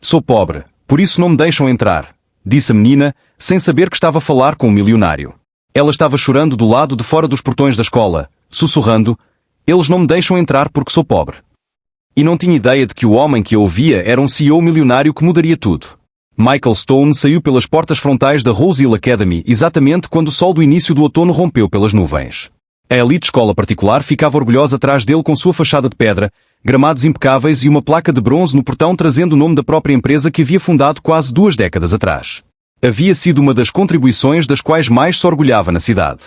Sou pobre, por isso não me deixam entrar, disse a menina, sem saber que estava a falar com um milionário. Ela estava chorando do lado de fora dos portões da escola, sussurrando: eles não me deixam entrar porque sou pobre. E não tinha ideia de que o homem que a ouvia era um CEO milionário que mudaria tudo. Michael Stone saiu pelas portas frontais da Rose Hill Academy exatamente quando o sol do início do outono rompeu pelas nuvens. A elite escola particular ficava orgulhosa atrás dele com sua fachada de pedra, gramados impecáveis e uma placa de bronze no portão trazendo o nome da própria empresa que havia fundado quase 2 décadas atrás. Havia sido uma das contribuições das quais mais se orgulhava na cidade.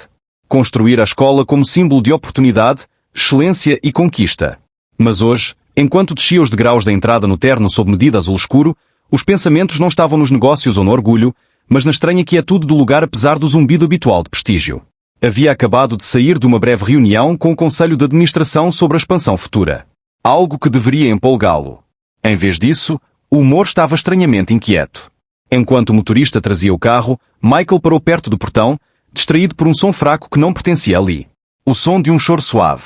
Construir a escola como símbolo de oportunidade, excelência e conquista. Mas hoje, enquanto descia os degraus da entrada no terno sob medida azul escuro, os pensamentos não estavam nos negócios ou no orgulho, mas na estranha quietude do lugar apesar do zumbido habitual de prestígio. Havia acabado de sair de uma breve reunião com o Conselho de Administração sobre a expansão futura. Algo que deveria empolgá-lo. Em vez disso, o humor estava estranhamente inquieto. Enquanto o motorista trazia o carro, Michael parou perto do portão, distraído por um som fraco que não pertencia ali. O som de um choro suave.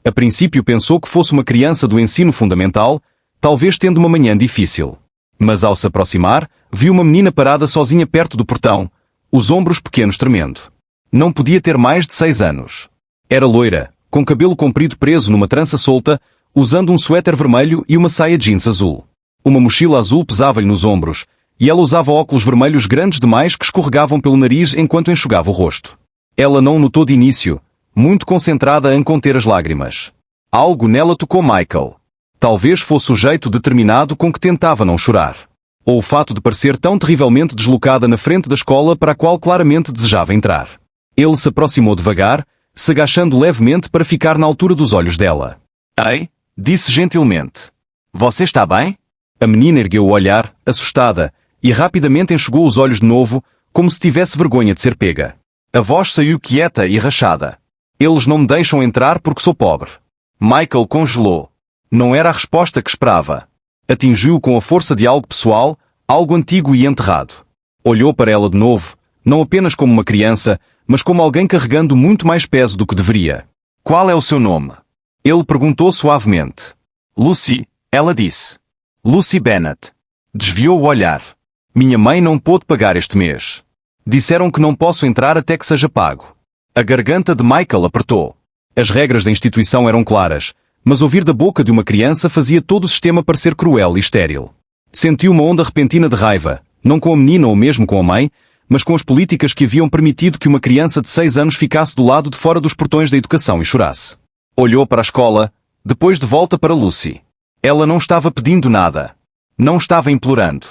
A princípio pensou que fosse uma criança do ensino fundamental, talvez tendo uma manhã difícil. Mas ao se aproximar, viu uma menina parada sozinha perto do portão, os ombros pequenos tremendo. Não podia ter mais de 6 anos. Era loira, com cabelo comprido preso numa trança solta, usando um suéter vermelho e uma saia jeans azul. Uma mochila azul pesava-lhe nos ombros, e ela usava óculos vermelhos grandes demais que escorregavam pelo nariz enquanto enxugava o rosto. Ela não o notou de início, muito concentrada em conter as lágrimas. Algo nela tocou Michael. Talvez fosse o jeito determinado com que tentava não chorar. Ou o fato de parecer tão terrivelmente deslocada na frente da escola para a qual claramente desejava entrar. Ele se aproximou devagar, se agachando levemente para ficar na altura dos olhos dela. Ei, disse gentilmente. Você está bem? A menina ergueu o olhar, assustada, e rapidamente enxugou os olhos de novo, como se tivesse vergonha de ser pega. A voz saiu quieta e rachada. Eles não me deixam entrar porque sou pobre. Michael congelou. Não era a resposta que esperava. Atingiu-o com a força de algo pessoal, algo antigo e enterrado. Olhou para ela de novo, não apenas como uma criança, mas como alguém carregando muito mais peso do que deveria. Qual é o seu nome? Ele perguntou suavemente. Lucy, ela disse. Lucy Bennett. Desviou o olhar. Minha mãe não pôde pagar este mês. Disseram que não posso entrar até que seja pago. A garganta de Michael apertou. As regras da instituição eram claras, mas ouvir da boca de uma criança fazia todo o sistema parecer cruel e estéril. Sentiu uma onda repentina de raiva, não com a menina ou mesmo com a mãe, mas com as políticas que haviam permitido que uma criança de 6 anos ficasse do lado de fora dos portões da educação e chorasse. Olhou para a escola, depois de volta para Lucy. Ela não estava pedindo nada. Não estava implorando.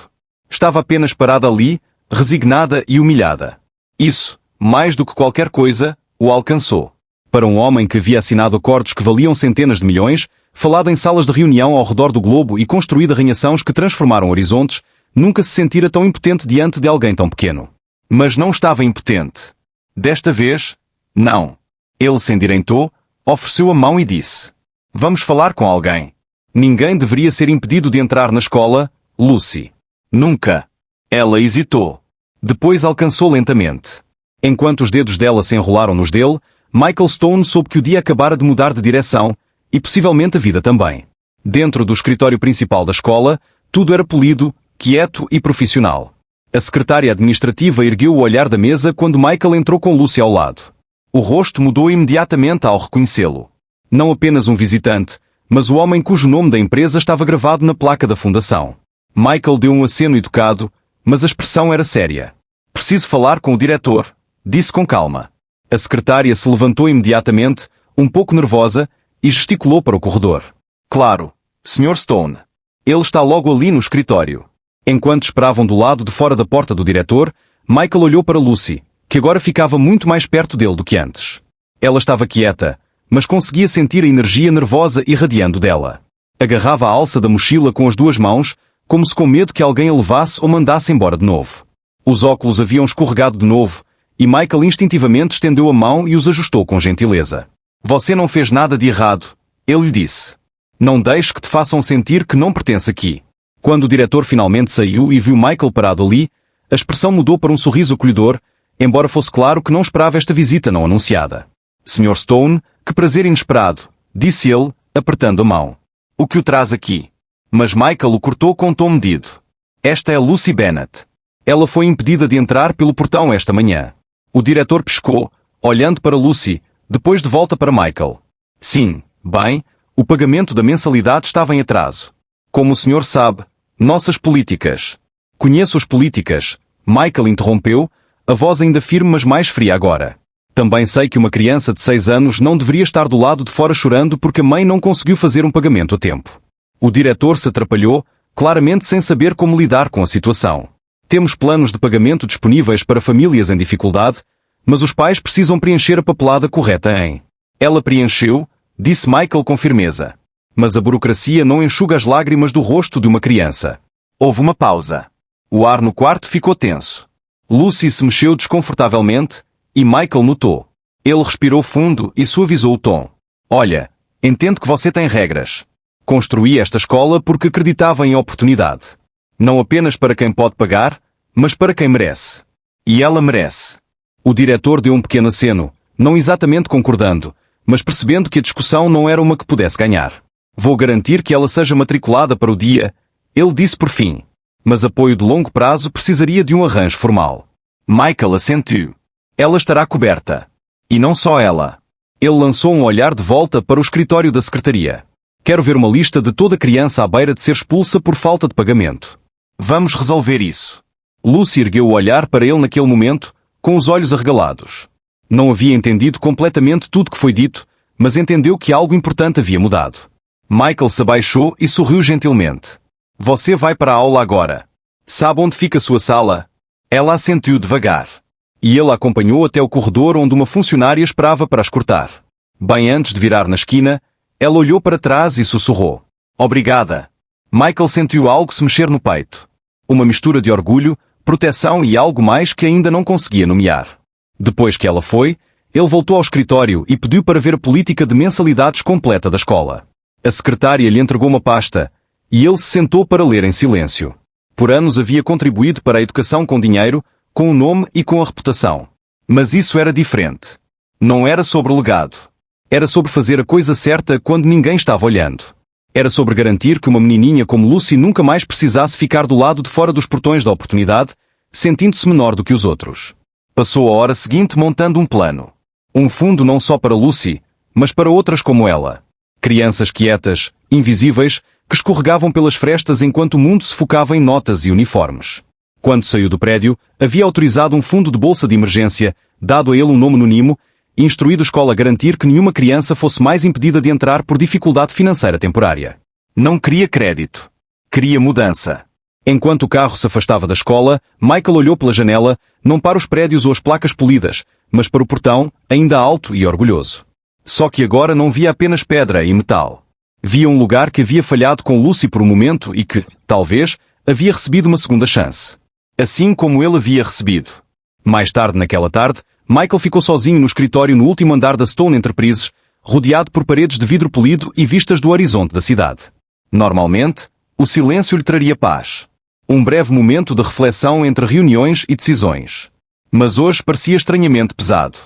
Estava apenas parada ali, resignada e humilhada. Isso, mais do que qualquer coisa, o alcançou. Para um homem que havia assinado acordos que valiam centenas de milhões, falado em salas de reunião ao redor do globo e construído arranha-céus que transformaram horizontes, nunca se sentira tão impotente diante de alguém tão pequeno. Mas não estava impotente. Desta vez, não. Ele se endireitou, ofereceu a mão e disse: Vamos falar com alguém. Ninguém deveria ser impedido de entrar na escola, Lucy. Nunca. Ela hesitou. Depois alcançou lentamente. Enquanto os dedos dela se enrolaram nos dele, Michael Stone soube que o dia acabara de mudar de direção, e possivelmente a vida também. Dentro do escritório principal da escola, tudo era polido, quieto e profissional. A secretária administrativa ergueu o olhar da mesa quando Michael entrou com Lucy ao lado. O rosto mudou imediatamente ao reconhecê-lo. Não apenas um visitante, mas o homem cujo nome da empresa estava gravado na placa da fundação. Michael deu um aceno educado, mas a expressão era séria. Preciso falar com o diretor, disse com calma. A secretária se levantou imediatamente, um pouco nervosa, e gesticulou para o corredor. Claro, Sr. Stone. Ele está logo ali no escritório. Enquanto esperavam do lado de fora da porta do diretor, Michael olhou para Lucy, que agora ficava muito mais perto dele do que antes. Ela estava quieta, mas conseguia sentir a energia nervosa irradiando dela. Agarrava a alça da mochila com as 2 mãos, como se com medo que alguém a levasse ou mandasse embora de novo. Os óculos haviam escorregado de novo, e Michael instintivamente estendeu a mão e os ajustou com gentileza. Você não fez nada de errado, ele lhe disse. Não deixe que te façam sentir que não pertence aqui. Quando o diretor finalmente saiu e viu Michael parado ali, a expressão mudou para um sorriso acolhedor, embora fosse claro que não esperava esta visita não anunciada. Sr. Stone, que prazer inesperado, disse ele, apertando a mão. O que o traz aqui? Mas Michael o cortou com tom medido. Esta é Lucy Bennett. Ela foi impedida de entrar pelo portão esta manhã. O diretor piscou, olhando para Lucy, depois de volta para Michael. Sim, bem, o pagamento da mensalidade estava em atraso. Como o senhor sabe, nossas políticas. Conheço as políticas, Michael interrompeu, a voz ainda firme mas mais fria agora. Também sei que uma criança de 6 anos não deveria estar do lado de fora chorando porque a mãe não conseguiu fazer um pagamento a tempo. O diretor se atrapalhou, claramente sem saber como lidar com a situação. Temos planos de pagamento disponíveis para famílias em dificuldade, mas os pais precisam preencher a papelada correta em. Ela preencheu, disse Michael com firmeza. Mas a burocracia não enxuga as lágrimas do rosto de uma criança. Houve uma pausa. O ar no quarto ficou tenso. Lucy se mexeu desconfortavelmente, e Michael notou. Ele respirou fundo e suavizou o tom. Olha, entendo que você tem regras. Construí esta escola porque acreditava em oportunidade. Não apenas para quem pode pagar, mas para quem merece. E ela merece. O diretor deu um pequeno aceno, não exatamente concordando, mas percebendo que a discussão não era uma que pudesse ganhar. Vou garantir que ela seja matriculada para o dia, ele disse por fim. Mas apoio de longo prazo precisaria de um arranjo formal. Michael assentiu. Ela estará coberta. E não só ela. Ele lançou um olhar de volta para o escritório da secretaria. Quero ver uma lista de toda criança à beira de ser expulsa por falta de pagamento. Vamos resolver isso. Lucy ergueu o olhar para ele naquele momento, com os olhos arregalados. Não havia entendido completamente tudo que foi dito, mas entendeu que algo importante havia mudado. Michael se abaixou e sorriu gentilmente. Você vai para a aula agora. Sabe onde fica a sua sala? Ela assentiu devagar. E ele a acompanhou até o corredor onde uma funcionária esperava para a escortar. Bem antes de virar na esquina, ela olhou para trás e sussurrou. Obrigada. Michael sentiu algo se mexer no peito. Uma mistura de orgulho, proteção e algo mais que ainda não conseguia nomear. Depois que ela foi, ele voltou ao escritório e pediu para ver a política de mensalidades completa da escola. A secretária lhe entregou uma pasta, e ele se sentou para ler em silêncio. Por anos havia contribuído para a educação com dinheiro, com o nome e com a reputação. Mas isso era diferente. Não era sobre o legado. Era sobre fazer a coisa certa quando ninguém estava olhando. Era sobre garantir que uma menininha como Lucy nunca mais precisasse ficar do lado de fora dos portões da oportunidade, sentindo-se menor do que os outros. Passou a hora seguinte montando um plano. Um fundo não só para Lucy, mas para outras como ela. Crianças quietas, invisíveis, que escorregavam pelas frestas enquanto o mundo se focava em notas e uniformes. Quando saiu do prédio, havia autorizado um fundo de bolsa de emergência, dado a ele um nome anônimo, e instruído a escola a garantir que nenhuma criança fosse mais impedida de entrar por dificuldade financeira temporária. Não queria crédito. Queria mudança. Enquanto o carro se afastava da escola, Michael olhou pela janela, não para os prédios ou as placas polidas, mas para o portão, ainda alto e orgulhoso. Só que agora não via apenas pedra e metal. Via um lugar que havia falhado com Lucy por um momento e que, talvez, havia recebido uma segunda chance. Assim como ele havia recebido. Mais tarde naquela tarde, Michael ficou sozinho no escritório no último andar da Stone Enterprises, rodeado por paredes de vidro polido e vistas do horizonte da cidade. Normalmente, o silêncio lhe traria paz. Um breve momento de reflexão entre reuniões e decisões. Mas hoje parecia estranhamente pesado.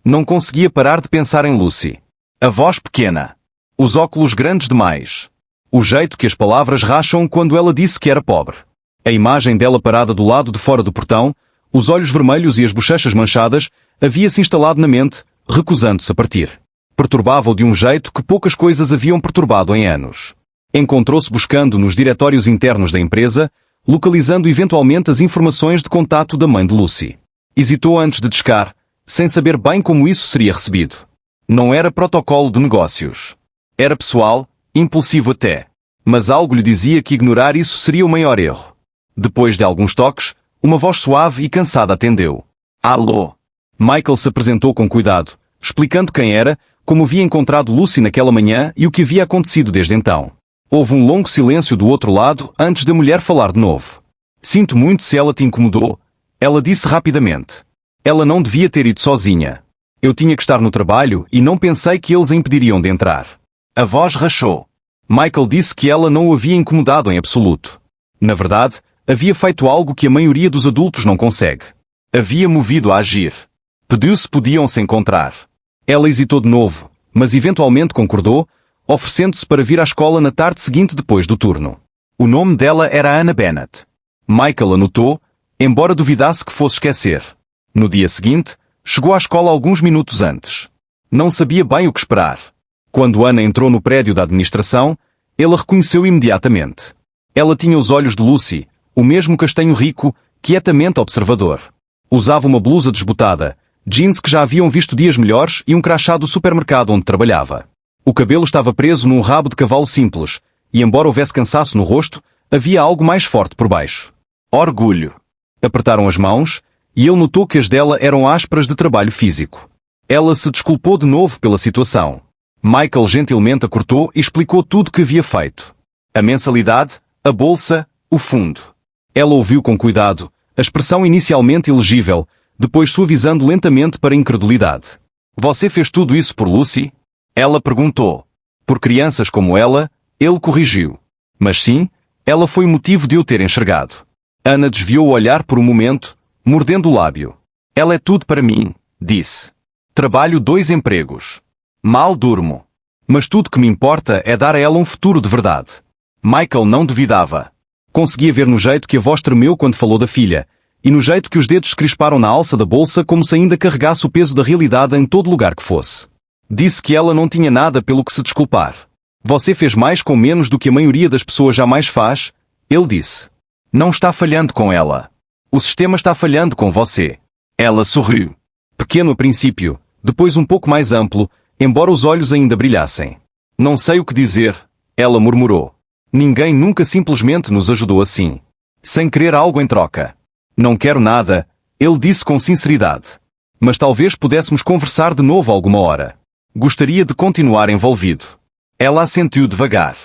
Não conseguia parar de pensar em Lucy. A voz pequena. Os óculos grandes demais. O jeito que as palavras racham quando ela disse que era pobre. A imagem dela parada do lado de fora do portão, os olhos vermelhos e as bochechas manchadas, havia-se instalado na mente, recusando-se a partir. Perturbava-o de um jeito que poucas coisas haviam perturbado em anos. Encontrou-se buscando nos diretórios internos da empresa, localizando eventualmente as informações de contato da mãe de Lucy. Hesitou antes de discar, sem saber bem como isso seria recebido. Não era protocolo de negócios. Era pessoal, impulsivo até. Mas algo lhe dizia que ignorar isso seria o maior erro. Depois de alguns toques, uma voz suave e cansada atendeu. Alô? Michael se apresentou com cuidado, explicando quem era, como havia encontrado Lucy naquela manhã e o que havia acontecido desde então. Houve um longo silêncio do outro lado antes da mulher falar de novo. Sinto muito se ela te incomodou, ela disse rapidamente. Ela não devia ter ido sozinha. Eu tinha que estar no trabalho e não pensei que eles a impediriam de entrar. A voz rachou. Michael disse que ela não o havia incomodado em absoluto. Na verdade, havia feito algo que a maioria dos adultos não consegue. Havia movido a agir. Pediu se podiam se encontrar. Ela hesitou de novo, mas eventualmente concordou, oferecendo-se para vir à escola na tarde seguinte depois do turno. O nome dela era Anna Bennett. Michael anotou, embora duvidasse que fosse esquecer. No dia seguinte, chegou à escola alguns minutos antes. Não sabia bem o que esperar. Quando Ana entrou no prédio da administração, ele a reconheceu imediatamente. Ela tinha os olhos de Lucy, o mesmo castanho rico, quietamente observador. Usava uma blusa desbotada, jeans que já haviam visto dias melhores e um crachá do supermercado onde trabalhava. O cabelo estava preso num rabo de cavalo simples, e embora houvesse cansaço no rosto, havia algo mais forte por baixo. Orgulho. Apertaram as mãos, e ele notou que as dela eram ásperas de trabalho físico. Ela se desculpou de novo pela situação. Michael gentilmente a cortou e explicou tudo o que havia feito. A mensalidade, a bolsa, o fundo. Ela ouviu com cuidado, a expressão inicialmente ilegível, depois suavizando lentamente para a incredulidade. Você fez tudo isso por Lucy? Ela perguntou. Por crianças como ela, ele corrigiu. Mas sim, ela foi o motivo de eu ter enxergado. Ana desviou o olhar por um momento, mordendo o lábio. Ela é tudo para mim, disse. Trabalho 2 empregos. Mal durmo. Mas tudo que me importa é dar a ela um futuro de verdade. Michael não duvidava. Conseguia ver no jeito que a voz tremeu quando falou da filha, e no jeito que os dedos se crisparam na alça da bolsa como se ainda carregasse o peso da realidade em todo lugar que fosse. Disse que ela não tinha nada pelo que se desculpar. Você fez mais com menos do que a maioria das pessoas jamais faz, ele disse. Não está falhando com ela. O sistema está falhando com você. Ela sorriu. Pequeno a princípio, depois um pouco mais amplo, embora os olhos ainda brilhassem. Não sei o que dizer, ela murmurou. Ninguém nunca simplesmente nos ajudou assim. Sem querer algo em troca. Não quero nada, ele disse com sinceridade. Mas talvez pudéssemos conversar de novo alguma hora. Gostaria de continuar envolvido. Ela assentiu devagar.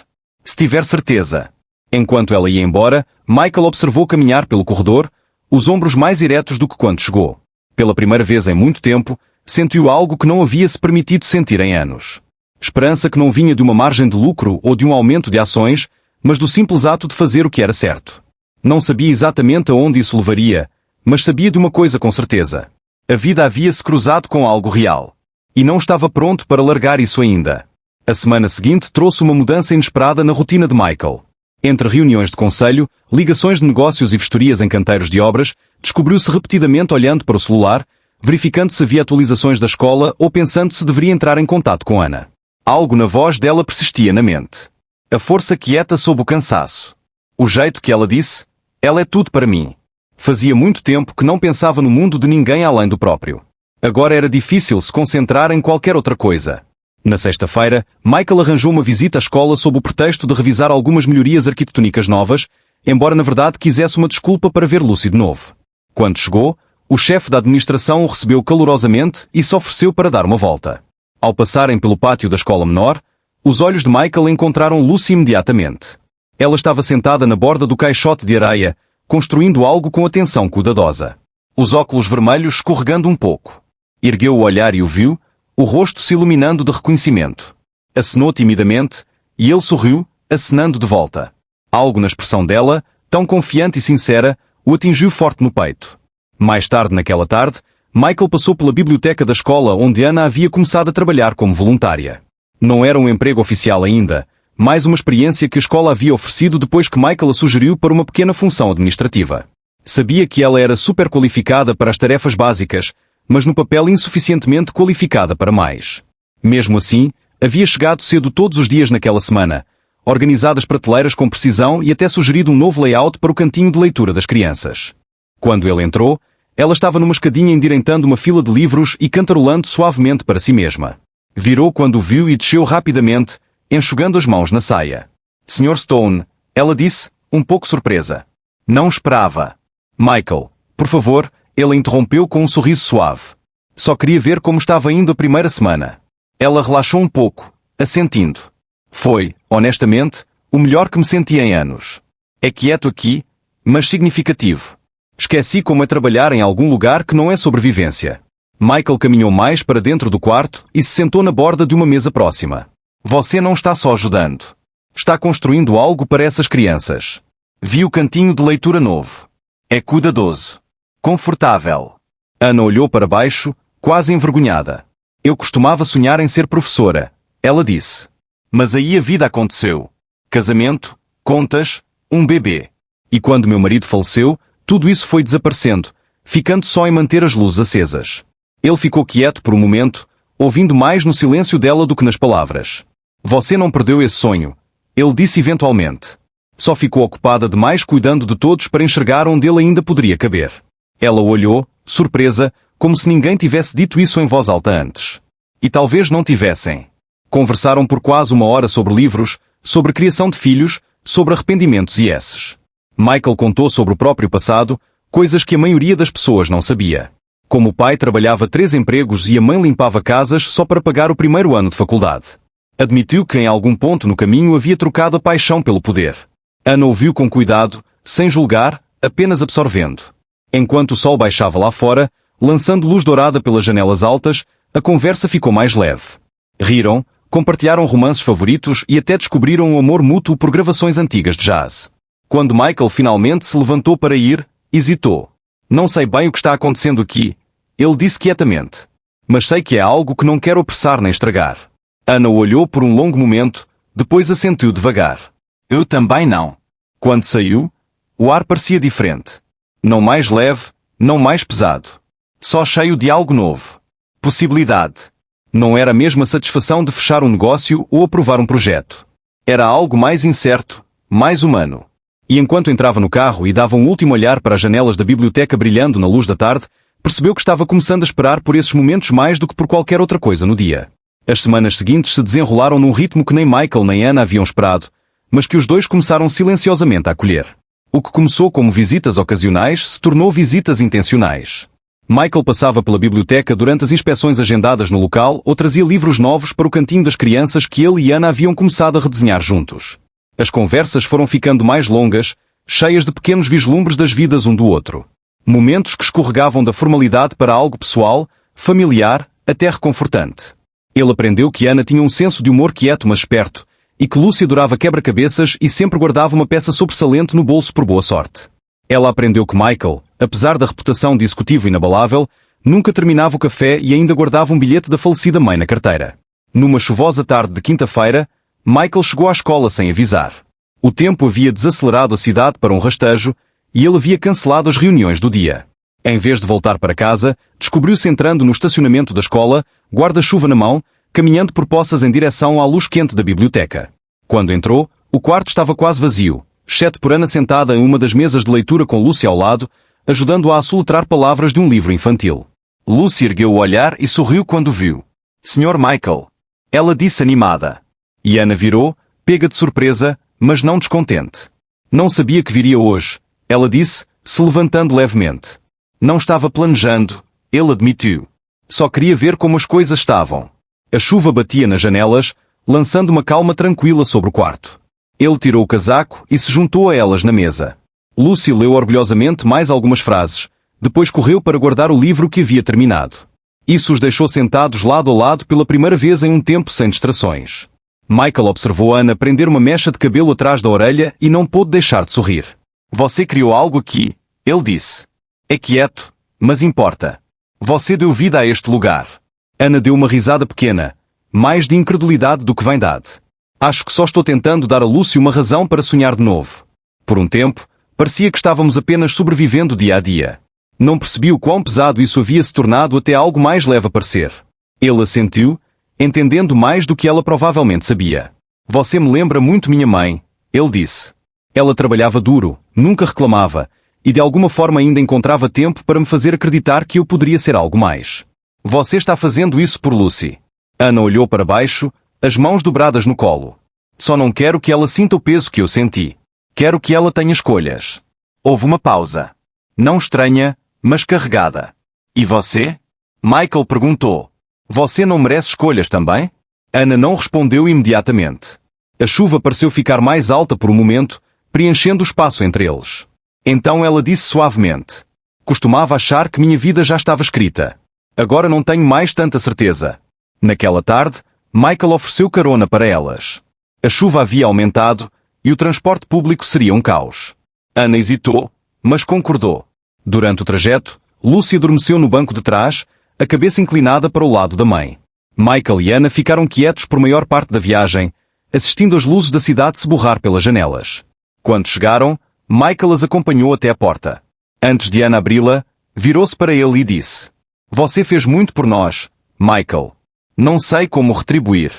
Se tiver certeza. Enquanto ela ia embora, Michael observou caminhar pelo corredor, os ombros mais eretos do que quando chegou. Pela primeira vez em muito tempo, sentiu algo que não havia se permitido sentir em anos. Esperança que não vinha de uma margem de lucro ou de um aumento de ações, mas do simples ato de fazer o que era certo. Não sabia exatamente aonde isso levaria, mas sabia de uma coisa com certeza. A vida havia-se cruzado com algo real. E não estava pronto para largar isso ainda. A semana seguinte trouxe uma mudança inesperada na rotina de Michael. Entre reuniões de conselho, ligações de negócios e vistorias em canteiros de obras, descobriu-se repetidamente olhando para o celular, verificando se havia atualizações da escola ou pensando se deveria entrar em contato com Ana. Algo na voz dela persistia na mente. A força quieta sob o cansaço. O jeito que ela disse, ela é tudo para mim. Fazia muito tempo que não pensava no mundo de ninguém além do próprio. Agora era difícil se concentrar em qualquer outra coisa. Na sexta-feira, Michael arranjou uma visita à escola sob o pretexto de revisar algumas melhorias arquitetônicas novas, embora na verdade quisesse uma desculpa para ver Lucy de novo. Quando chegou, o chefe da administração o recebeu calorosamente e se ofereceu para dar uma volta. Ao passarem pelo pátio da escola menor, os olhos de Michael encontraram Lucy imediatamente. Ela estava sentada na borda do caixote de areia, construindo algo com atenção cuidadosa. Os óculos vermelhos escorregando um pouco. Ergueu o olhar e o viu, o rosto se iluminando de reconhecimento. Acenou timidamente, e ele sorriu, acenando de volta. Algo na expressão dela, tão confiante e sincera, o atingiu forte no peito. Mais tarde naquela tarde, Michael passou pela biblioteca da escola onde Ana havia começado a trabalhar como voluntária. Não era um emprego oficial ainda, mais uma experiência que a escola havia oferecido depois que Michael a sugeriu para uma pequena função administrativa. Sabia que ela era super qualificada para as tarefas básicas, mas no papel insuficientemente qualificada para mais. Mesmo assim, havia chegado cedo todos os dias naquela semana, organizado as prateleiras com precisão e até sugerido um novo layout para o cantinho de leitura das crianças. Quando ele entrou, ela estava numa escadinha endireitando uma fila de livros e cantarolando suavemente para si mesma. Virou quando o viu e desceu rapidamente, enxugando as mãos na saia. Sr. Stone, ela disse, um pouco surpresa. Não esperava. Michael, por favor, ele interrompeu com um sorriso suave. Só queria ver como estava indo a primeira semana. Ela relaxou um pouco, assentindo. Foi, honestamente, o melhor que me senti em anos. É quieto aqui, mas significativo. Esqueci como é trabalhar em algum lugar que não é sobrevivência. Michael caminhou mais para dentro do quarto e se sentou na borda de uma mesa próxima. Você não está só ajudando. Está construindo algo para essas crianças. Vi o cantinho de leitura novo. É cuidadoso. Confortável. Ana olhou para baixo, quase envergonhada. Eu costumava sonhar em ser professora, ela disse. Mas aí a vida aconteceu. Casamento, contas, um bebê. E quando meu marido faleceu, tudo isso foi desaparecendo, ficando só em manter as luzes acesas. Ele ficou quieto por um momento, ouvindo mais no silêncio dela do que nas palavras. Você não perdeu esse sonho, ele disse eventualmente. Só ficou ocupada demais cuidando de todos para enxergar onde ele ainda poderia caber. Ela olhou, surpresa, como se ninguém tivesse dito isso em voz alta antes. E talvez não tivessem. Conversaram por quase uma hora sobre livros, sobre criação de filhos, sobre arrependimentos e esses. Michael contou sobre o próprio passado, coisas que a maioria das pessoas não sabia. Como o pai trabalhava 3 empregos e a mãe limpava casas só para pagar o primeiro ano de faculdade. Admitiu que em algum ponto no caminho havia trocado a paixão pelo poder. Ana ouviu com cuidado, sem julgar, apenas absorvendo. Enquanto o sol baixava lá fora, lançando luz dourada pelas janelas altas, a conversa ficou mais leve. Riram, compartilharam romances favoritos e até descobriram um amor mútuo por gravações antigas de jazz. Quando Michael finalmente se levantou para ir, hesitou. Não sei bem o que está acontecendo aqui, ele disse quietamente. Mas sei que é algo que não quero apressar nem estragar. Ana o olhou por um longo momento, depois assentiu devagar. Eu também não. Quando saiu, o ar parecia diferente. Não mais leve, não mais pesado. Só cheio de algo novo. Possibilidade. Não era mesmo a satisfação de fechar um negócio ou aprovar um projeto. Era algo mais incerto, mais humano. E enquanto entrava no carro e dava um último olhar para as janelas da biblioteca brilhando na luz da tarde, percebeu que estava começando a esperar por esses momentos mais do que por qualquer outra coisa no dia. As semanas seguintes se desenrolaram num ritmo que nem Michael nem Ana haviam esperado, mas que os dois começaram silenciosamente a acolher. O que começou como visitas ocasionais se tornou visitas intencionais. Michael passava pela biblioteca durante as inspeções agendadas no local ou trazia livros novos para o cantinho das crianças que ele e Ana haviam começado a redesenhar juntos. As conversas foram ficando mais longas, cheias de pequenos vislumbres das vidas um do outro. Momentos que escorregavam da formalidade para algo pessoal, familiar, até reconfortante. Ele aprendeu que Ana tinha um senso de humor quieto mas esperto, e que Lucy adorava quebra-cabeças e sempre guardava uma peça sobressalente no bolso por boa sorte. Ela aprendeu que Michael, apesar da reputação de executivo inabalável, nunca terminava o café e ainda guardava um bilhete da falecida mãe na carteira. Numa chuvosa tarde de quinta-feira, Michael chegou à escola sem avisar. O tempo havia desacelerado a cidade para um rastejo, e ele havia cancelado as reuniões do dia. Em vez de voltar para casa, descobriu-se entrando no estacionamento da escola, guarda-chuva na mão, caminhando por poças em direção à luz quente da biblioteca. Quando entrou, o quarto estava quase vazio, exceto por Ana sentada em uma das mesas de leitura com Lucy ao lado, ajudando-a a soletrar palavras de um livro infantil. Lucy ergueu o olhar e sorriu quando viu. Sr. Michael. Ela disse animada. E Ana virou, pega de surpresa, mas não descontente. Não sabia que viria hoje, ela disse, se levantando levemente. Não estava planejando, ele admitiu. Só queria ver como as coisas estavam. A chuva batia nas janelas, lançando uma calma tranquila sobre o quarto. Ele tirou o casaco e se juntou a elas na mesa. Lucy leu orgulhosamente mais algumas frases, depois correu para guardar o livro que havia terminado. Isso os deixou sentados lado a lado pela primeira vez em um tempo sem distrações. Michael observou Ana prender uma mecha de cabelo atrás da orelha e não pôde deixar de sorrir. Você criou algo aqui, ele disse. É quieto, mas importa. Você deu vida a este lugar. Ana deu uma risada pequena, mais de incredulidade do que vaidade. Acho que só estou tentando dar a Lucy uma razão para sonhar de novo. Por um tempo, parecia que estávamos apenas sobrevivendo dia a dia. Não percebi o quão pesado isso havia se tornado até algo mais leve a parecer. Ele assentiu, entendendo mais do que ela provavelmente sabia. Você me lembra muito minha mãe, ele disse. Ela trabalhava duro, nunca reclamava, e de alguma forma ainda encontrava tempo para me fazer acreditar que eu poderia ser algo mais. Você está fazendo isso por Lucy. Ana olhou para baixo, as mãos dobradas no colo. Só não quero que ela sinta o peso que eu senti. Quero que ela tenha escolhas. Houve uma pausa. Não estranha, mas carregada. E você? Michael perguntou. Você não merece escolhas também? Ana não respondeu imediatamente. A chuva pareceu ficar mais alta por um momento, preenchendo o espaço entre eles. Então ela disse suavemente. Costumava achar que minha vida já estava escrita. Agora não tenho mais tanta certeza. Naquela tarde, Michael ofereceu carona para elas. A chuva havia aumentado, e o transporte público seria um caos. Ana hesitou, mas concordou. Durante o trajeto, Lucy adormeceu no banco de trás, a cabeça inclinada para o lado da mãe. Michael e Ana ficaram quietos por maior parte da viagem, assistindo as luzes da cidade se borrar pelas janelas. Quando chegaram, Michael as acompanhou até a porta. Antes de Ana abri-la, virou-se para ele e disse: Você fez muito por nós, Michael. Não sei como retribuir.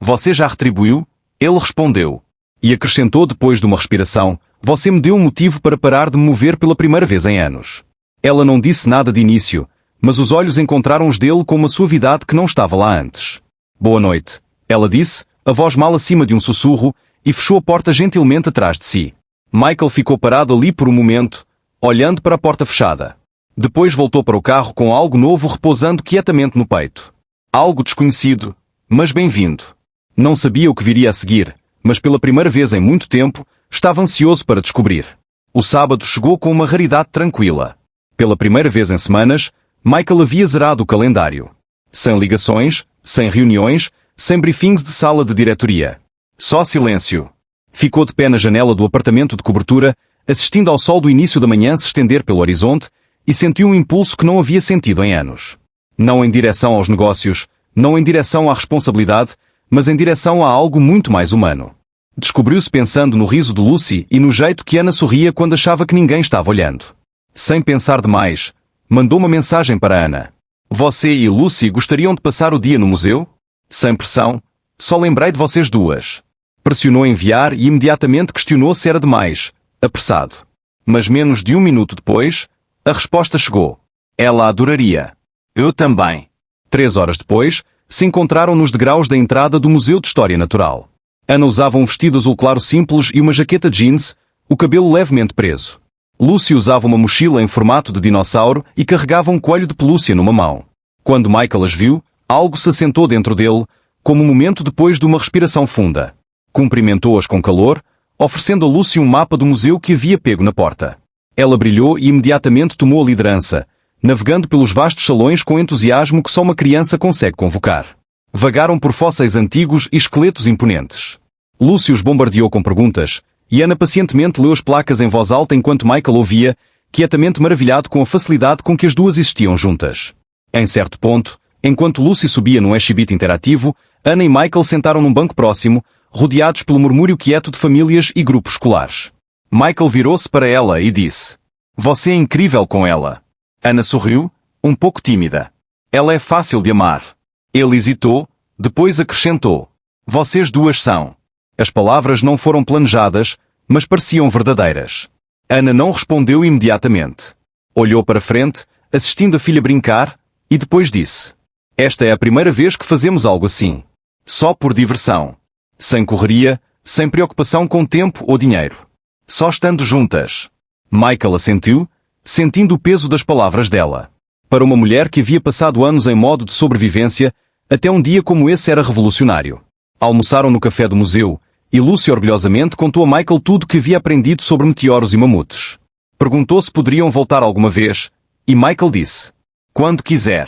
Você já retribuiu? Ele respondeu. E acrescentou depois de uma respiração: Você me deu um motivo para parar de me mover pela primeira vez em anos. Ela não disse nada de início, mas os olhos encontraram os dele com uma suavidade que não estava lá antes. Boa noite, ela disse, a voz mal acima de um sussurro, e fechou a porta gentilmente atrás de si. Michael ficou parado ali por um momento, olhando para a porta fechada. Depois voltou para o carro com algo novo repousando quietamente no peito. Algo desconhecido, mas bem-vindo. Não sabia o que viria a seguir, mas pela primeira vez em muito tempo, estava ansioso para descobrir. O sábado chegou com uma raridade tranquila. Pela primeira vez em semanas, Michael havia zerado o calendário. Sem ligações, sem reuniões, sem briefings de sala de diretoria. Só silêncio. Ficou de pé na janela do apartamento de cobertura, assistindo ao sol do início da manhã se estender pelo horizonte, e sentiu um impulso que não havia sentido em anos. Não em direção aos negócios, não em direção à responsabilidade, mas em direção a algo muito mais humano. Descobriu-se pensando no riso de Lucy e no jeito que Ana sorria quando achava que ninguém estava olhando. Sem pensar demais, mandou uma mensagem para Ana. Você e Lucy gostariam de passar o dia no museu? Sem pressão, só lembrei de vocês duas. Pressionou enviar e imediatamente questionou se era demais, apressado. Mas menos de um minuto depois, a resposta chegou. Ela adoraria. Eu também. 3 horas depois, se encontraram nos degraus da entrada do Museu de História Natural. Ana usava um vestido azul claro simples e uma jaqueta jeans, o cabelo levemente preso. Lucy usava uma mochila em formato de dinossauro e carregava um coelho de pelúcia numa mão. Quando Michael as viu, algo se assentou dentro dele, como um momento depois de uma respiração funda. Cumprimentou-as com calor, oferecendo a Lucy um mapa do museu que havia pego na porta. Ela brilhou e imediatamente tomou a liderança, navegando pelos vastos salões com entusiasmo que só uma criança consegue convocar. Vagaram por fósseis antigos e esqueletos imponentes. Lucy os bombardeou com perguntas, e Ana pacientemente leu as placas em voz alta enquanto Michael ouvia, quietamente maravilhado com a facilidade com que as duas existiam juntas. Em certo ponto, enquanto Lucy subia num exhibit interativo, Ana e Michael sentaram num banco próximo, rodeados pelo murmúrio quieto de famílias e grupos escolares. Michael virou-se para ela e disse: Você é incrível com ela. Ana sorriu, um pouco tímida. Ela é fácil de amar. Ele hesitou, depois acrescentou: Vocês duas são. As palavras não foram planejadas, mas pareciam verdadeiras. Ana não respondeu imediatamente. Olhou para frente, assistindo a filha brincar, e depois disse: Esta é a primeira vez que fazemos algo assim. Só por diversão. Sem correria, sem preocupação com tempo ou dinheiro. Só estando juntas. Michael assentiu, sentindo o peso das palavras dela. Para uma mulher que havia passado anos em modo de sobrevivência, até um dia como esse era revolucionário. Almoçaram no café do museu, e Lucy orgulhosamente contou a Michael tudo o que havia aprendido sobre meteoros e mamutes. Perguntou se poderiam voltar alguma vez, e Michael disse: Quando quiser.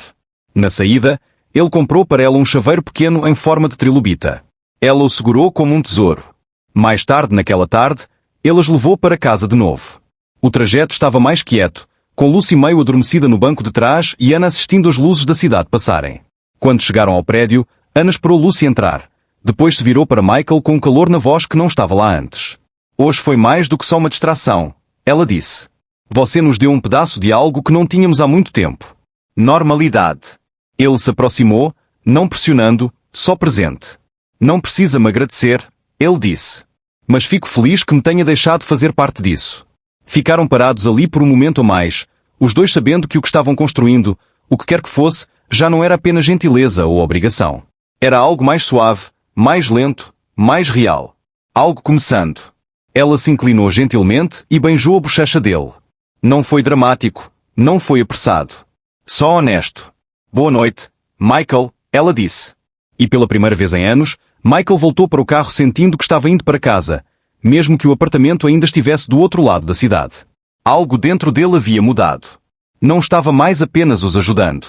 Na saída, ele comprou para ela um chaveiro pequeno em forma de trilobita. Ela o segurou como um tesouro. Mais tarde naquela tarde, ele as levou para casa de novo. O trajeto estava mais quieto, com Lucy meio adormecida no banco de trás e Ana assistindo as luzes da cidade passarem. Quando chegaram ao prédio, Ana esperou Lucy entrar. Depois se virou para Michael com um calor na voz que não estava lá antes. Hoje foi mais do que só uma distração, ela disse. Você nos deu um pedaço de algo que não tínhamos há muito tempo. Normalidade. Ele se aproximou, não pressionando, só presente. Não precisa me agradecer, ele disse. Mas fico feliz que me tenha deixado fazer parte disso. Ficaram parados ali por um momento ou mais, os dois sabendo que o que estavam construindo, o que quer que fosse, já não era apenas gentileza ou obrigação. Era algo mais suave, mais lento, mais real. Algo começando. Ela se inclinou gentilmente e beijou a bochecha dele. Não foi dramático, não foi apressado. Só honesto. Boa noite, Michael, ela disse. E pela primeira vez em anos, Michael voltou para o carro sentindo que estava indo para casa, mesmo que o apartamento ainda estivesse do outro lado da cidade. Algo dentro dele havia mudado. Não estava mais apenas os ajudando.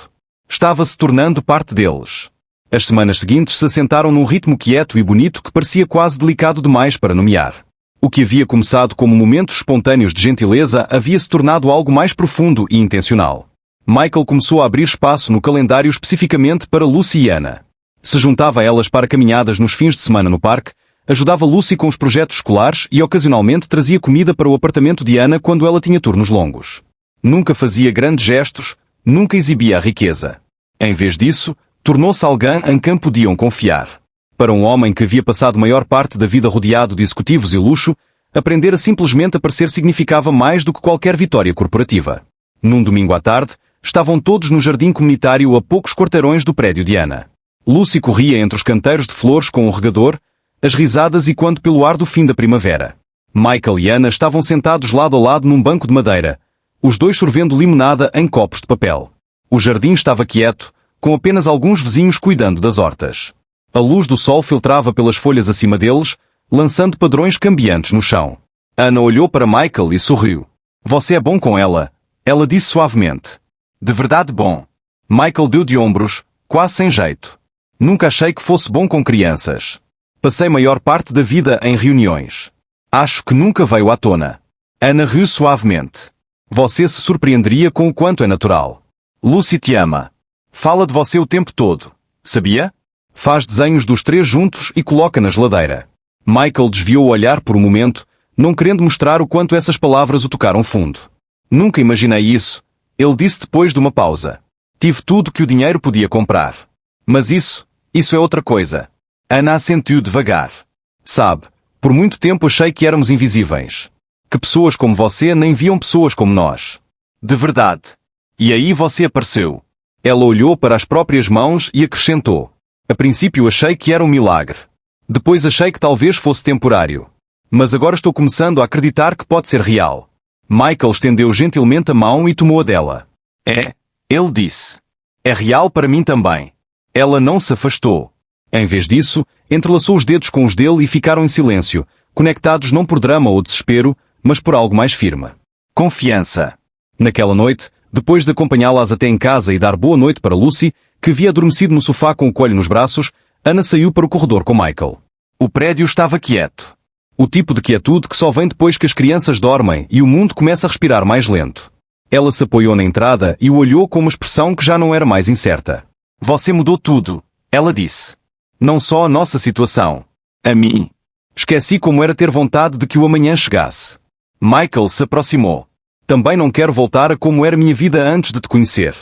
Estava se tornando parte deles. As semanas seguintes se assentaram num ritmo quieto e bonito que parecia quase delicado demais para nomear. O que havia começado como momentos espontâneos de gentileza havia se tornado algo mais profundo e intencional. Michael começou a abrir espaço no calendário especificamente para Lucy e Ana. Se juntava a elas para caminhadas nos fins de semana no parque, Ajudava Lucy com os projetos escolares e ocasionalmente trazia comida para o apartamento de Ana quando ela tinha turnos longos. Nunca fazia grandes gestos, nunca exibia a riqueza. Em vez disso, tornou-se alguém em quem podiam confiar. Para um homem que havia passado maior parte da vida rodeado de executivos e luxo, aprender a simplesmente aparecer significava mais do que qualquer vitória corporativa. Num domingo à tarde, estavam todos no jardim comunitário a poucos quarteirões do prédio de Ana. Lucy corria entre os canteiros de flores com o regador, as risadas ecoando pelo ar do fim da primavera. Michael e Ana estavam sentados lado a lado num banco de madeira, os dois sorvendo limonada em copos de papel. O jardim estava quieto, com apenas alguns vizinhos cuidando das hortas. A luz do sol filtrava pelas folhas acima deles, lançando padrões cambiantes no chão. Ana olhou para Michael e sorriu. "Você é bom com ela", ela disse suavemente. "De verdade bom." Michael deu de ombros, quase sem jeito. "Nunca achei que fosse bom com crianças. Passei maior parte da vida em reuniões. Acho que nunca veio à tona." Ana riu suavemente. "Você se surpreenderia com o quanto é natural. Lucy te ama. Fala de você o tempo todo. Sabia? Faz desenhos dos três juntos e coloca na geladeira." Michael desviou o olhar por um momento, não querendo mostrar o quanto essas palavras o tocaram fundo. "Nunca imaginei isso", ele disse depois de uma pausa. "Tive tudo que o dinheiro podia comprar. Mas isso é outra coisa." Ana assentiu devagar. "Sabe, por muito tempo achei que éramos invisíveis. Que pessoas como você nem viam pessoas como nós. De verdade. E aí você apareceu." Ela olhou para as próprias mãos e acrescentou. "A princípio achei que era um milagre. Depois achei que talvez fosse temporário. Mas agora estou começando a acreditar que pode ser real." Michael estendeu gentilmente a mão e tomou a dela. "É", ele disse. "É real para mim também." Ela não se afastou. Em vez disso, entrelaçou os dedos com os dele e ficaram em silêncio, conectados não por drama ou desespero, mas por algo mais firme. Confiança. Naquela noite, depois de acompanhá-las até em casa e dar boa noite para Lucy, que havia adormecido no sofá com o coelho nos braços, Ana saiu para o corredor com Michael. O prédio estava quieto. O tipo de quietude que só vem depois que as crianças dormem e o mundo começa a respirar mais lento. Ela se apoiou na entrada e o olhou com uma expressão que já não era mais incerta. "Você mudou tudo", ela disse. "Não só a nossa situação. A mim. Esqueci como era ter vontade de que o amanhã chegasse." Michael se aproximou. "Também não quero voltar a como era minha vida antes de te conhecer.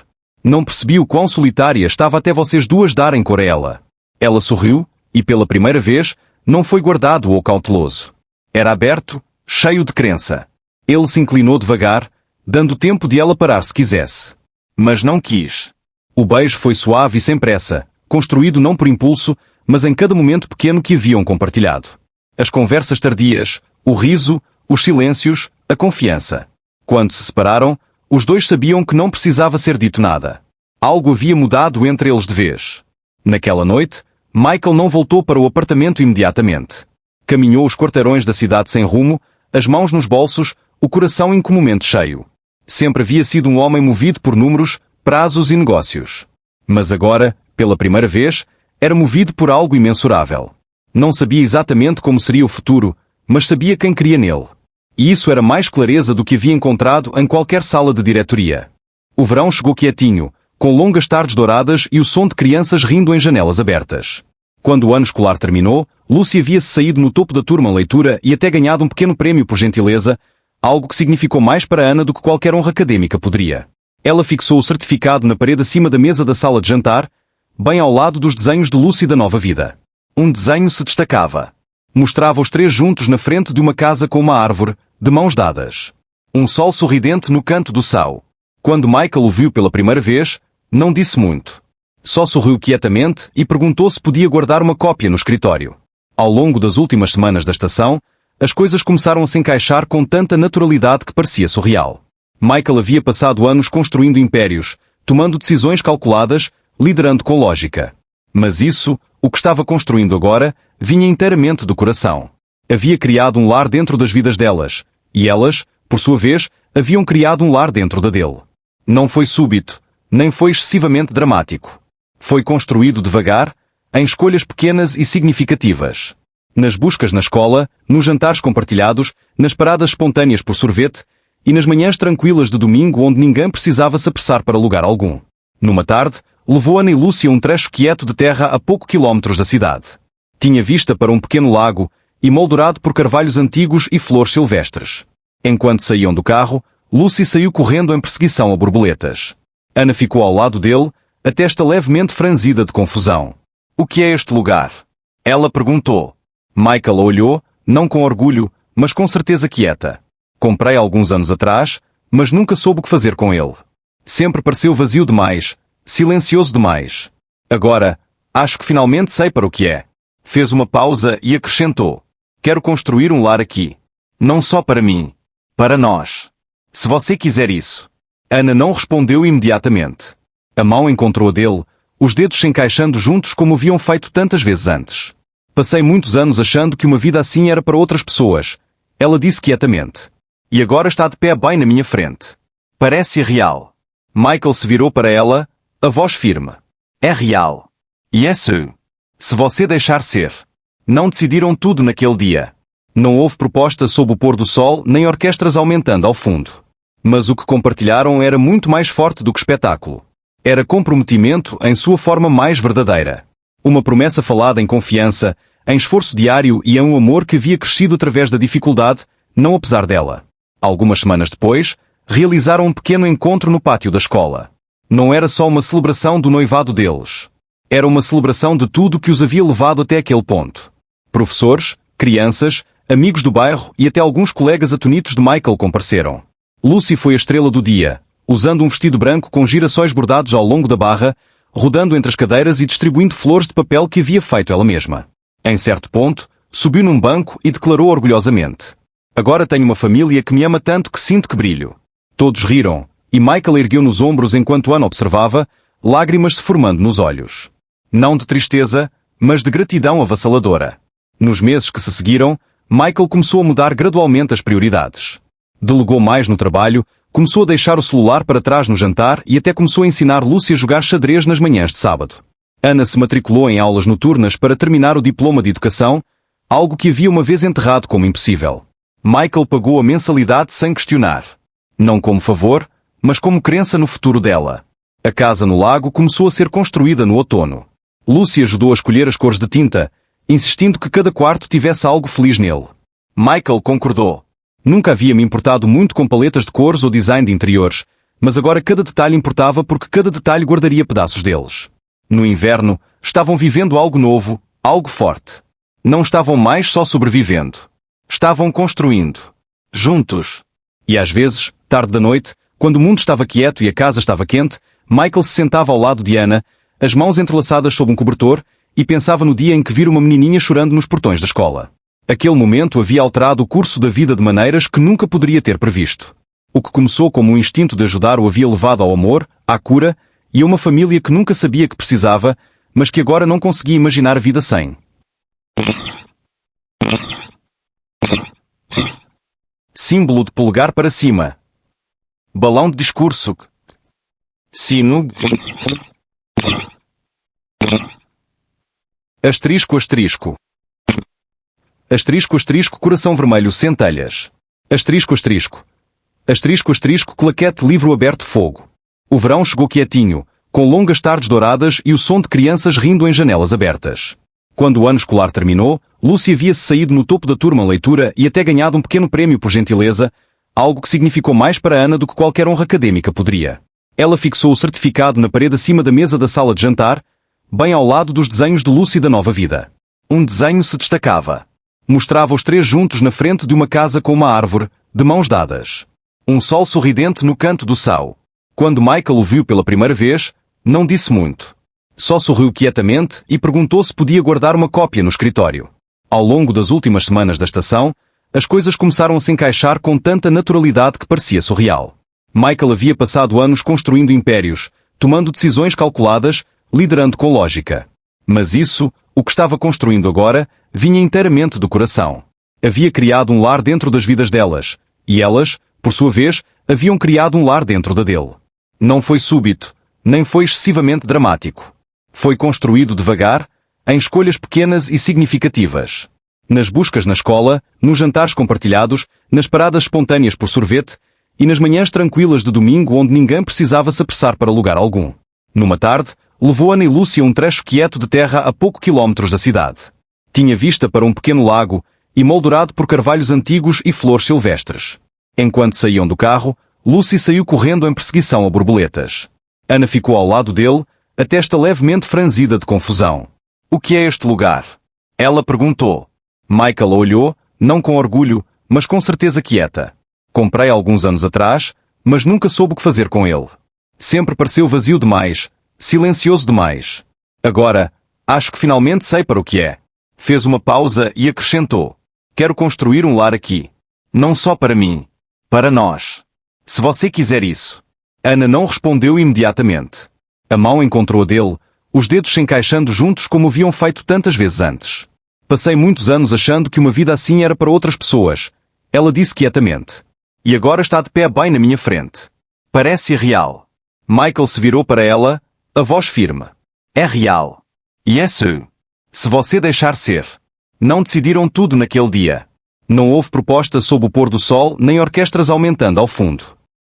Não percebi o quão solitária estava até vocês duas darem cor a ela." Ela sorriu, e pela primeira vez, não foi guardado ou cauteloso. Era aberto, cheio de crença. Ele se inclinou devagar, dando tempo de ela parar se quisesse. Mas não quis. O beijo foi suave e sem pressa, construído não por impulso, mas em cada momento pequeno que haviam compartilhado. As conversas tardias, o riso, os silêncios, a confiança. Quando se separaram, os dois sabiam que não precisava ser dito nada. Algo havia mudado entre eles de vez. Naquela noite, Michael não voltou para o apartamento imediatamente. Caminhou os quarteirões da cidade sem rumo, as mãos nos bolsos, o coração incomumente cheio. Sempre havia sido um homem movido por números, prazos e negócios. Mas agora, pela primeira vez, era movido por algo imensurável. Não sabia exatamente como seria o futuro, mas sabia quem queria nele. E isso era mais clareza do que havia encontrado em qualquer sala de diretoria. O verão chegou quietinho, com longas tardes douradas e o som de crianças rindo em janelas abertas. Quando o ano escolar terminou, Lucy havia-se saído no topo da turma em leitura e até ganhado um pequeno prémio por gentileza, algo que significou mais para Ana do que qualquer honra académica poderia. Ela fixou o certificado na parede acima da mesa da sala de jantar, bem ao lado dos desenhos de Lucy da nova vida. Um desenho se destacava. Mostrava os três juntos na frente de uma casa com uma árvore, de mãos dadas. Um sol sorridente no canto do céu. Quando Michael o viu pela primeira vez, não disse muito. Só sorriu quietamente e perguntou se podia guardar uma cópia no escritório. Ao longo das últimas semanas da estação, as coisas começaram a se encaixar com tanta naturalidade que parecia surreal. Michael havia passado anos construindo impérios, tomando decisões calculadas, liderando com lógica. Mas isso, o que estava construindo agora, vinha inteiramente do coração. Havia criado um lar dentro das vidas delas, e elas, por sua vez, haviam criado um lar dentro da dele. Não foi súbito, nem foi excessivamente dramático. Foi construído devagar, em escolhas pequenas e significativas. Nas buscas na escola, nos jantares compartilhados, nas paradas espontâneas por sorvete, e nas manhãs tranquilas de domingo onde ninguém precisava se apressar para lugar algum. Numa tarde, levou Ana e Lucy a um trecho quieto de terra a poucos quilómetros da cidade. Tinha vista para um pequeno lago, emoldurado por carvalhos antigos e flores silvestres. Enquanto saíam do carro, Lucy saiu correndo em perseguição a borboletas. Ana ficou ao lado dele, a testa levemente franzida de confusão. "O que é este lugar?" ela perguntou. Michael olhou, não com orgulho, mas com certeza quieta. "Comprei alguns anos atrás, mas nunca soube o que fazer com ele. Sempre pareceu vazio demais, silencioso demais. Agora, acho que finalmente sei para o que é." Fez uma pausa e acrescentou: "Quero construir um lar aqui. Não só para mim. Para nós. Se você quiser isso." Ana não respondeu imediatamente. A mão encontrou a dele, os dedos se encaixando juntos como haviam feito tantas vezes antes. "Passei muitos anos achando que uma vida assim era para outras pessoas", ela disse quietamente. "E agora está de pé bem na minha frente. Parece real." Michael se virou para ela, a voz firme. "É real. E é seu. Se você deixar ser." Não decidiram tudo naquele dia. Não houve proposta sob o pôr do sol nem orquestras aumentando ao fundo. Mas o que compartilharam era muito mais forte do que espetáculo. Era comprometimento em sua forma mais verdadeira. Uma promessa falada em confiança, em esforço diário e em um amor que havia crescido através da dificuldade, não apesar dela. Algumas semanas depois, realizaram um pequeno encontro no pátio da escola. Não era só uma celebração do noivado deles. Era uma celebração de tudo que os havia levado até aquele ponto. Professores, crianças, amigos do bairro e até alguns colegas atonitos de Michael compareceram. Lucy foi a estrela do dia, usando um vestido branco com girassóis bordados ao longo da barra, rodando entre as cadeiras e distribuindo flores de papel que havia feito ela mesma. Em certo ponto, subiu num banco e declarou orgulhosamente: "Agora tenho uma família que me ama tanto que sinto que brilho." Todos riram, e Michael ergueu nos ombros enquanto Ana observava, lágrimas se formando nos olhos. Não de tristeza, mas de gratidão avassaladora. Nos meses que se seguiram, Michael começou a mudar gradualmente as prioridades. Delegou mais no trabalho, começou a deixar o celular para trás no jantar e até começou a ensinar Lucy a jogar xadrez nas manhãs de sábado. Ana se matriculou em aulas noturnas para terminar o diploma de educação, algo que havia uma vez enterrado como impossível. Michael pagou a mensalidade sem questionar. Não como favor, mas como crença no futuro dela. A casa no lago começou a ser construída no outono. Lucy ajudou a escolher as cores de tinta, insistindo que cada quarto tivesse algo feliz nele. Michael concordou. Nunca havia me importado muito com paletas de cores ou design de interiores, mas agora cada detalhe importava porque cada detalhe guardaria pedaços deles. No inverno, estavam vivendo algo novo, algo forte. Não estavam mais só sobrevivendo. Estavam construindo. Juntos. E às vezes, tarde da noite, quando o mundo estava quieto e a casa estava quente, Michael se sentava ao lado de Ana, as mãos entrelaçadas sob um cobertor, e pensava no dia em que vira uma menininha chorando nos portões da escola. Aquele momento havia alterado o curso da vida de maneiras que nunca poderia ter previsto. O que começou como um instinto de ajudar o havia levado ao amor, à cura, e a uma família que nunca sabia que precisava, mas que agora não conseguia imaginar a vida sem. Símbolo de polegar para cima. Balão de discurso. Sino. Asterisco, asterisco. Asterisco, asterisco, coração vermelho, centelhas. Asterisco, asterisco. Asterisco, asterisco, claquete, livro aberto, fogo. O verão chegou quietinho, com longas tardes douradas e o som de crianças rindo em janelas abertas. Quando o ano escolar terminou, Lucy havia-se saído no topo da turma em leitura e até ganhado um pequeno prémio por gentileza, algo que significou mais para Ana do que qualquer honra académica poderia. Ela fixou o certificado na parede acima da mesa da sala de jantar, bem ao lado dos desenhos de Lucy da nova vida. Um desenho se destacava. Mostrava os três juntos na frente de uma casa com uma árvore, de mãos dadas. Um sol sorridente no canto do sal. Quando Michael o viu pela primeira vez, não disse muito. Só sorriu quietamente e perguntou se podia guardar uma cópia no escritório. Ao longo das últimas semanas da estação, as coisas começaram a se encaixar com tanta naturalidade que parecia surreal. Michael havia passado anos construindo impérios, tomando decisões calculadas, liderando com lógica. Mas isso, o que estava construindo agora, vinha inteiramente do coração. Havia criado um lar dentro das vidas delas, e elas, por sua vez, haviam criado um lar dentro da dele. Não foi súbito, nem foi excessivamente dramático. Foi construído devagar, em escolhas pequenas e significativas. Nas buscas na escola, nos jantares compartilhados, nas paradas espontâneas por sorvete, e nas manhãs tranquilas de domingo onde ninguém precisava se apressar para lugar algum. Numa tarde, levou Ana e Lucy a um trecho quieto de terra a poucos quilómetros da cidade. Tinha vista para um pequeno lago, emoldurado por carvalhos antigos e flores silvestres. Enquanto saíam do carro, Lucy saiu correndo em perseguição a borboletas. Ana ficou ao lado dele, a testa levemente franzida de confusão. "O que é este lugar?" ela perguntou. Michael olhou, não com orgulho, mas com certeza quieta. "Comprei alguns anos atrás, mas nunca soube o que fazer com ele. Sempre pareceu vazio demais, silencioso demais. Agora, acho que finalmente sei para o que é." Fez uma pausa e acrescentou: "Quero construir um lar aqui. Não só para mim. Para nós. Se você quiser isso." Ana não respondeu imediatamente. A mão encontrou a dele, os dedos se encaixando juntos como haviam feito tantas vezes antes. "Passei muitos anos achando que uma vida assim era para outras pessoas", ela disse quietamente. "E agora está de pé bem na minha frente. Parece real." Michael se virou para ela, a voz firme. "É real. E é seu. Se você deixar ser." Não decidiram tudo naquele dia. Não houve proposta sob o pôr do sol nem orquestras aumentando ao fundo.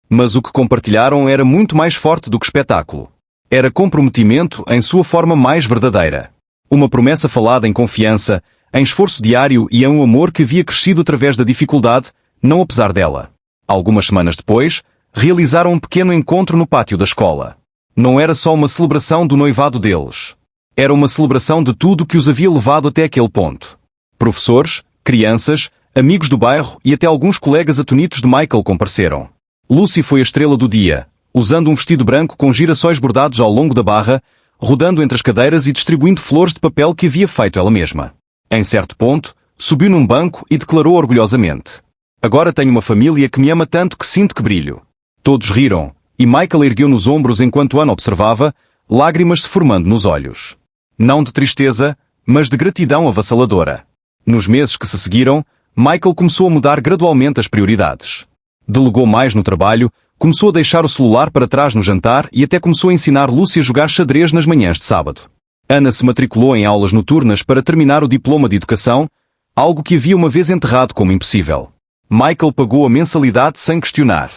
Mas o que compartilharam era muito mais forte do que espetáculo. Era comprometimento em sua forma mais verdadeira. Uma promessa falada em confiança, em esforço diário e em um amor que havia crescido através da dificuldade, não apesar dela. Algumas semanas depois, realizaram um pequeno encontro no pátio da escola. Não era só uma celebração do noivado deles. Era uma celebração de tudo que os havia levado até aquele ponto. Professores, crianças, amigos do bairro e até alguns colegas atonitos de Michael compareceram. Lucy foi a estrela do dia, usando um vestido branco com girassóis bordados ao longo da barra, rodando entre as cadeiras e distribuindo flores de papel que havia feito ela mesma. Em certo ponto, subiu num banco e declarou orgulhosamente: "Agora tenho uma família que me ama tanto que sinto que brilho." Todos riram, e Michael ergueu nos ombros enquanto Ana observava, lágrimas se formando nos olhos. Não de tristeza, mas de gratidão avassaladora. Nos meses que se seguiram, Michael começou a mudar gradualmente as prioridades. Delegou mais no trabalho, começou a deixar o celular para trás no jantar e até começou a ensinar Lucy a jogar xadrez nas manhãs de sábado. Ana se matriculou em aulas noturnas para terminar o diploma de educação, algo que havia uma vez enterrado como impossível. Michael pagou a mensalidade sem questionar.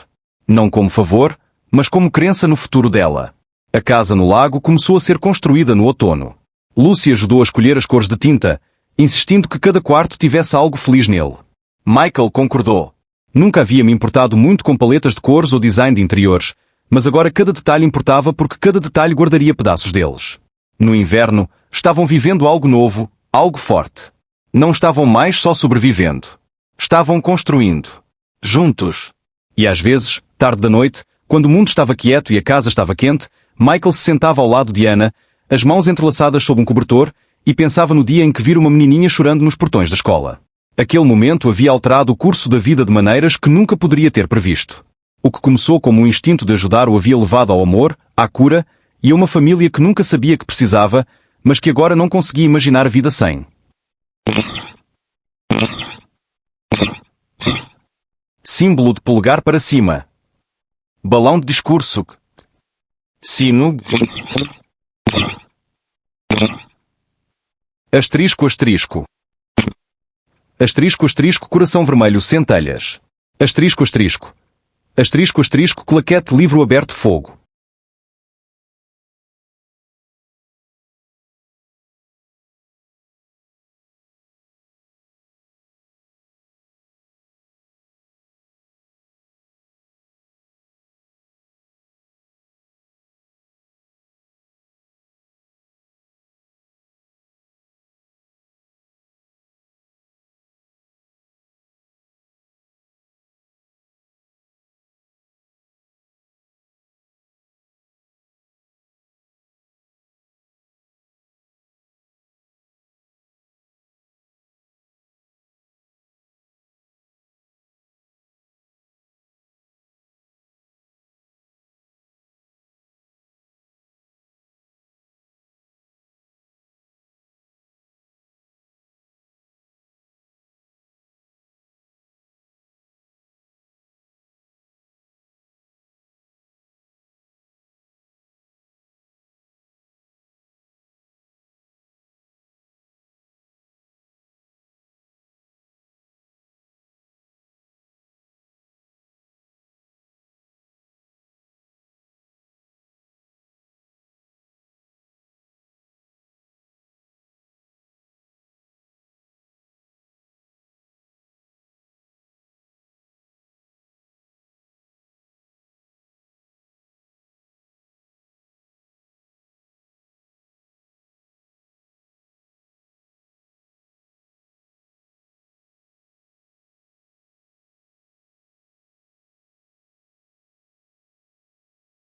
Não como favor, mas como crença no futuro dela. A casa no lago começou a ser construída no outono. Lucy ajudou a escolher as cores de tinta, insistindo que cada quarto tivesse algo feliz nele. Michael concordou. Nunca havia me importado muito com paletas de cores ou design de interiores, mas agora cada detalhe importava porque cada detalhe guardaria pedaços deles. No inverno, estavam vivendo algo novo, algo forte. Não estavam mais só sobrevivendo. Estavam construindo. Juntos. E às vezes, tarde da noite, quando o mundo estava quieto e a casa estava quente, Michael se sentava ao lado de Ana, as mãos entrelaçadas sob um cobertor, e pensava no dia em que vira uma menininha chorando nos portões da escola. Aquele momento havia alterado o curso da vida de maneiras que nunca poderia ter previsto. O que começou como um instinto de ajudar o havia levado ao amor, à cura, e a uma família que nunca sabia que precisava, mas que agora não conseguia imaginar a vida sem. Símbolo de polegar para cima. Balão de discurso. Sino. Asterisco, asterisco. Asterisco, asterisco, coração vermelho, centelhas. Asterisco, asterisco. Asterisco, asterisco, claquete, livro aberto, fogo.